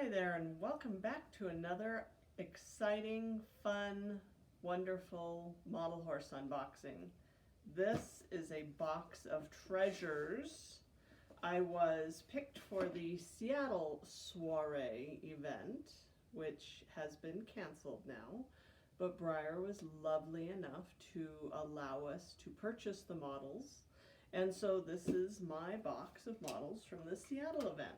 Hi there, and welcome back to another exciting, fun, wonderful model horse unboxing. This is a box of treasures. I was picked for the Seattle Soiree event, which has been canceled now, but Breyer was lovely enough to allow us to purchase the models. And so this is my box of models from the Seattle event.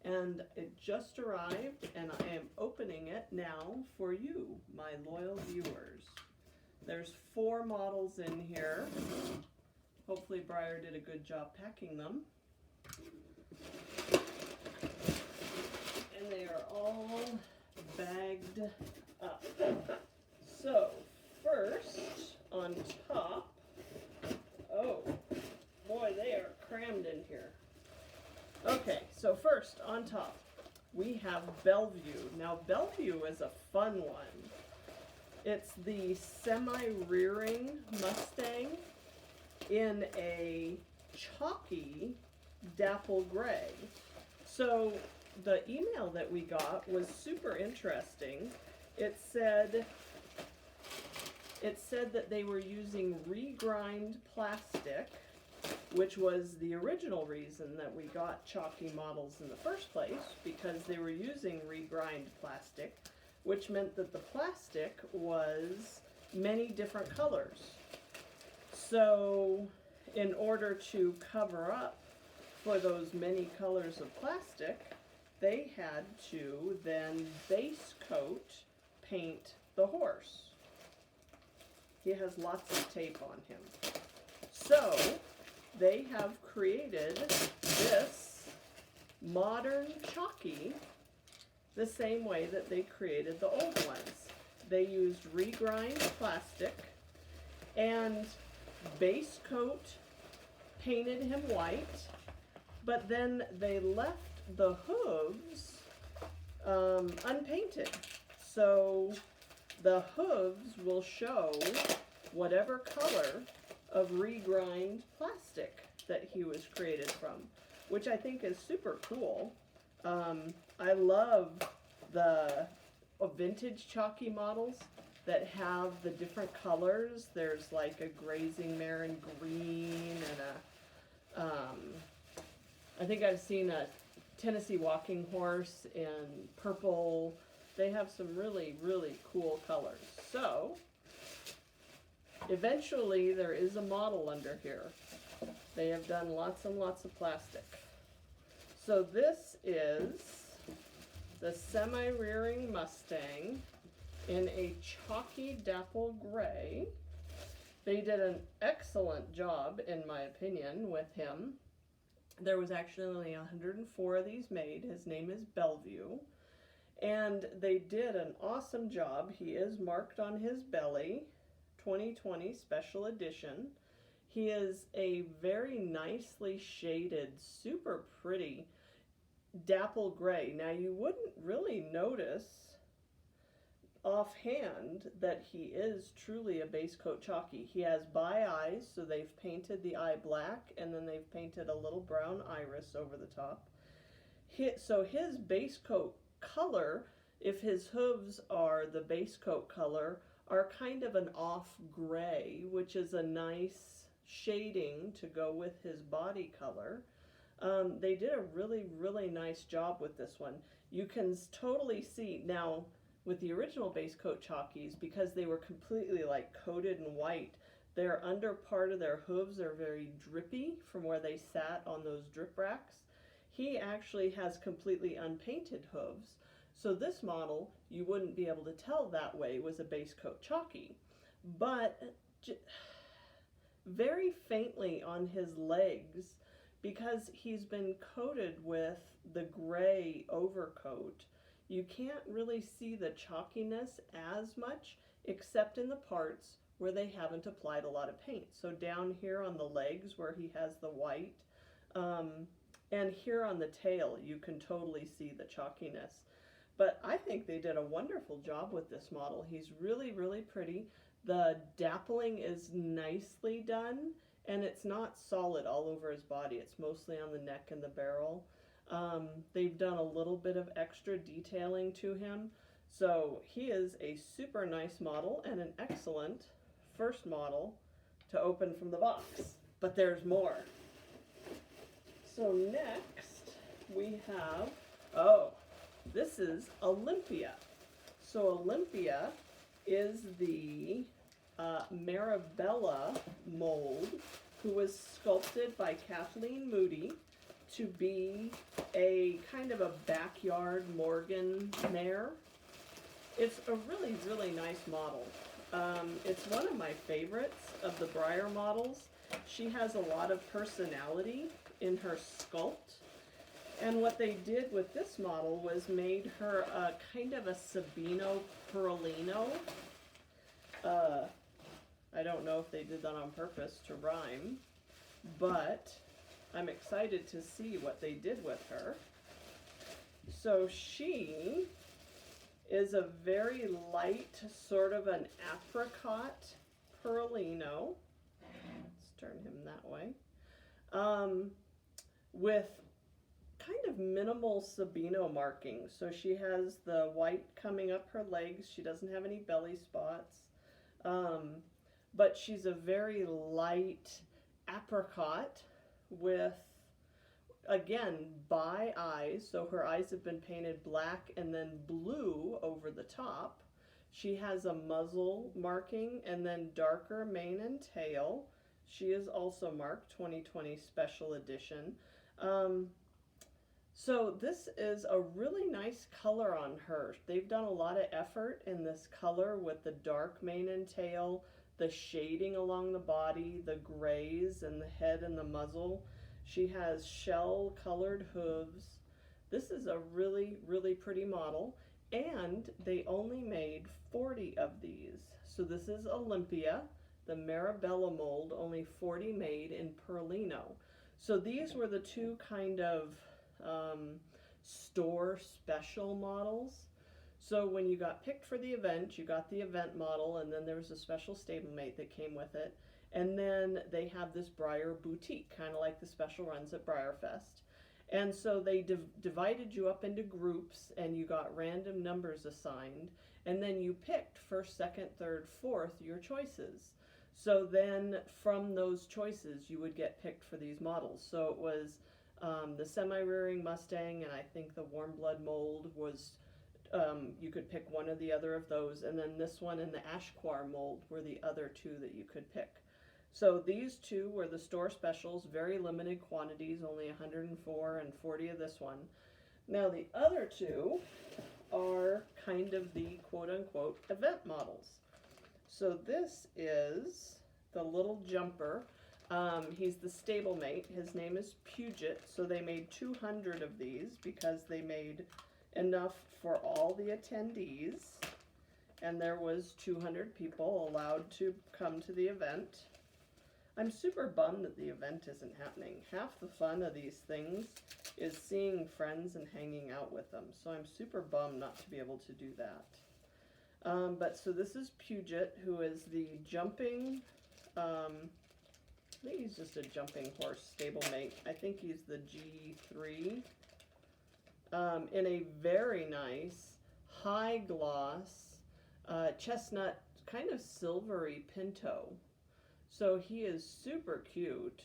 And it just arrived, and I am opening it now for you, my loyal viewers. There's 4 models in here. Hopefully Breyer did a good job packing them. And they are all bagged up. So, first, on top, oh boy, they are crammed in here. Okay, so first, on top, we have Bellevue. Now, Bellevue is a fun one. It's the semi-rearing Mustang in a chalky dapple gray. So, the email that we got was super interesting. It said that they were using regrind plastic, which was the original reason that we got chalky models in the first place, because they were using regrind plastic, which meant that the plastic was many different colors. So in order to cover up for those many colors of plastic, they had to then base coat paint the horse. He has lots of tape on him. So they have created this modern chalky the same way that they created the old ones. They used regrind plastic and base coat painted him white, but then they left the hooves unpainted. So the hooves will show whatever color of regrind plastic that he was created from, which I think is super cool. I love the vintage chalky models that have the different colors. There's like a grazing mare in green and a, I think I've seen a Tennessee walking horse in purple. They have some really, really cool colors. So eventually, there is a model under here. They have done lots and lots of plastic. So this is the semi-rearing Mustang in a chalky dapple gray. They did an excellent job, in my opinion, with him. There was actually only 104 of these made. His name is Bellevue. And they did an awesome job. He is marked on his belly. 2020 special edition. He is a very nicely shaded, super pretty dapple gray. Now you wouldn't really notice offhand that he is truly a base coat chalky. He has bi eyes, so they've painted the eye black and then they've painted a little brown iris over the top. So his base coat color, if his hooves are the base coat color, are kind of an off gray, which is a nice shading to go with his body color. They did a really, really nice job with this one. You can totally see, now with the original base coat chalkies, because they were completely like coated in white, their under part of their hooves are very drippy from where they sat on those drip racks. He actually has completely unpainted hooves. So this model, you wouldn't be able to tell that way was a base coat chalky. But very faintly on his legs, because he's been coated with the gray overcoat, you can't really see the chalkiness as much, except in the parts where they haven't applied a lot of paint. So down here on the legs where he has the white, and here on the tail, you can totally see the chalkiness. But I think they did a wonderful job with this model. He's really, really pretty. The dappling is nicely done, and it's not solid all over his body. It's mostly on the neck and the barrel. They've done a little bit of extra detailing to him. So he is a super nice model and an excellent first model to open from the box. But there's more. So next we have, oh, this is Olympia. So Olympia is the Marabella mold, who was sculpted by Kathleen Moody to be a kind of a backyard Morgan mare. It's a really, really nice model. It's one of my favorites of the Breyer models. She has a lot of personality in her sculpt. And what they did with this model was made her a kind of a Sabino Perlino. I don't know if they did that on purpose to rhyme, but I'm excited to see what they did with her. So she is a very light, sort of an apricot Perlino. Let's turn him that way. With kind of minimal Sabino markings. So she has the white coming up her legs. She doesn't have any belly spots. But she's a very light apricot with, again, bi eyes. So her eyes have been painted black and then blue over the top. She has a muzzle marking and then darker mane and tail. She is also marked 2020 Special Edition. So this is a really nice color on her. They've done a lot of effort in this color with the dark mane and tail, the shading along the body, the grays and the head and the muzzle. She has shell colored hooves. This is a really, really pretty model, and they only made 40 of these. So this is Olympia, the Marabella mold, only 40 made in Perlino. So these were the two kind of store special models. So when you got picked for the event, you got the event model, and then there was a special stablemate that came with it. And then they have this Breyer boutique, kind of like the special runs at Breyer Fest. And so they divided you up into groups, and you got random numbers assigned, and then you picked first, second, third, fourth, your choices. So then from those choices, you would get picked for these models. So it was the semi-rearing Mustang, and I think the warm blood mold was, you could pick one or the other of those, and then this one and the Ashquar mold were the other two that you could pick. So these two were the store specials, very limited quantities, only 104 and 40 of this one. Now the other two are kind of the quote-unquote event models. So this is the little jumper. He's the stablemate. His name is Puget. So they made 200 of these because they made enough for all the attendees. And there was 200 people allowed to come to the event. I'm super bummed that the event isn't happening. Half the fun of these things is seeing friends and hanging out with them. So I'm super bummed not to be able to do that. But so this is Puget, who is the jumping, I think he's just a jumping horse stablemate. I think he's the G3, in a very nice, high gloss, chestnut, kind of silvery pinto. So he is super cute.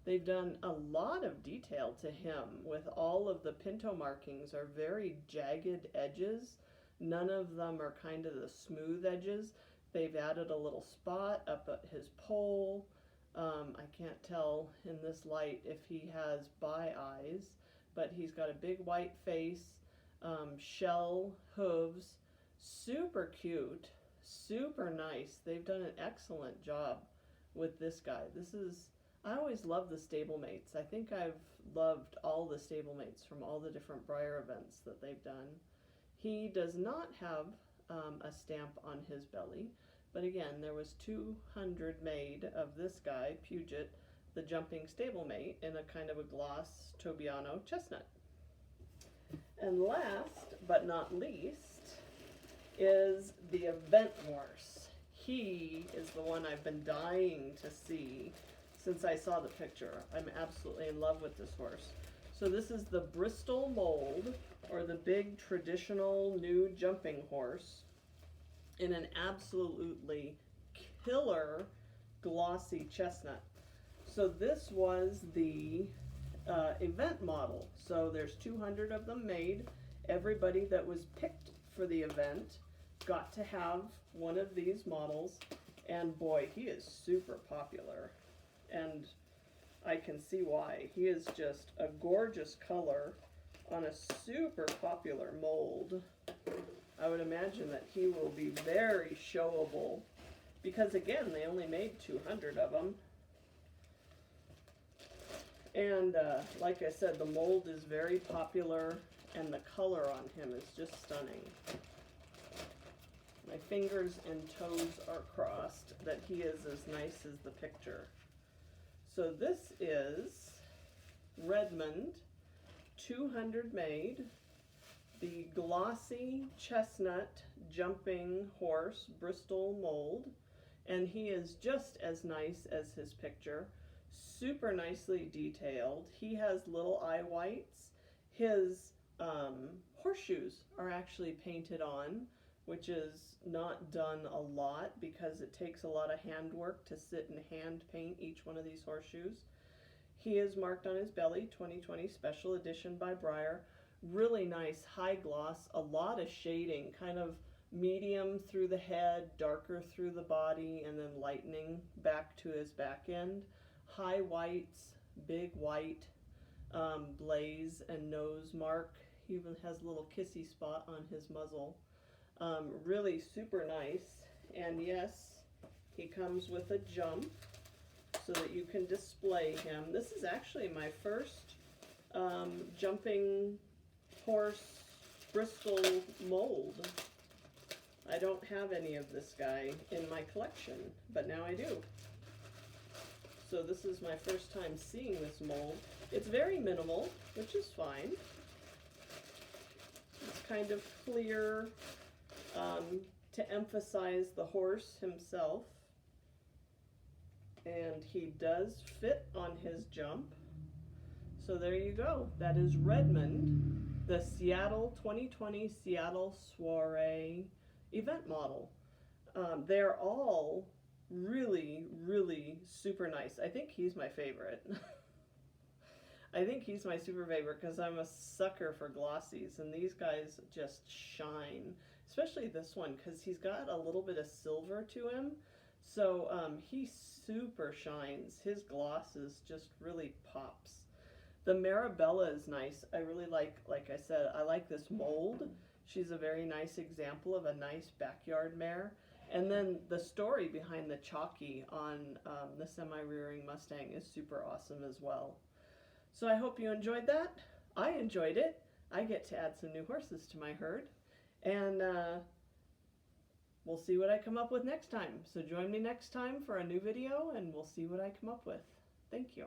They've done a lot of detail to him with all of the pinto markings are very jagged edges. None of them are kind of the smooth edges. They've added a little spot up at his pole. I can't tell in this light if he has bi eyes, but he's got a big white face, shell hooves, super cute, super nice. They've done an excellent job with this guy. I always love the stablemates. I think I've loved all the stablemates from all the different Breyer events that they've done. He does not have a stamp on his belly, but again, there was 200 made of this guy, Puget, the jumping stablemate, in a kind of a gloss Tobiano chestnut. And last but not least is the event horse. He is the one I've been dying to see since I saw the picture. I'm absolutely in love with this horse. So this is the Bristol mold, or the big traditional new jumping horse, in an absolutely killer glossy chestnut. So this was the event model. So there's 200 of them made. Everybody that was picked for the event got to have one of these models, and boy, he is super popular, and I can see why. He is just a gorgeous color on a super popular mold. I would imagine that he will be very showable, because again, they only made 200 of them. And like I said, the mold is very popular, and the color on him is just stunning. My fingers and toes are crossed that he is as nice as the picture. So this is Redmond, 200 made, the glossy chestnut jumping horse Bristol mold, and he is just as nice as his picture. Super nicely detailed. He has little eye whites. His horseshoes are actually painted on, which is not done a lot because it takes a lot of handwork to sit and hand paint each one of these horseshoes. He is marked on his belly, 2020 special edition by Breyer. Really nice high gloss, a lot of shading, kind of medium through the head, darker through the body, and then lightening back to his back end. High whites, big white blaze and nose mark. He even has a little kissy spot on his muzzle. Really super nice. And yes, he comes with a jump so that you can display him. This is actually my first jumping horse Bristol mold. I don't have any of this guy in my collection, but now I do. So this is my first time seeing this mold. It's very minimal, which is fine. It's kind of clear to emphasize the horse himself. And he does fit on his jump. So there you go. That is Redmond, the 2020 Seattle Soiree event model. They're all really, really super nice. I think he's my favorite. I think he's my super favorite because I'm a sucker for glossies, and these guys just shine. Especially this one, because he's got a little bit of silver to him. So he super shines. His glosses just really pops. The Marabella is nice. I really like I said, I like this mold. She's a very nice example of a nice backyard mare. And then the story behind the chalky on the semi-rearing Mustang is super awesome as well. So I hope you enjoyed that. I enjoyed it. I get to add some new horses to my herd. And we'll see what I come up with next time. So join me next time for a new video, and we'll see what I come up with. Thank you.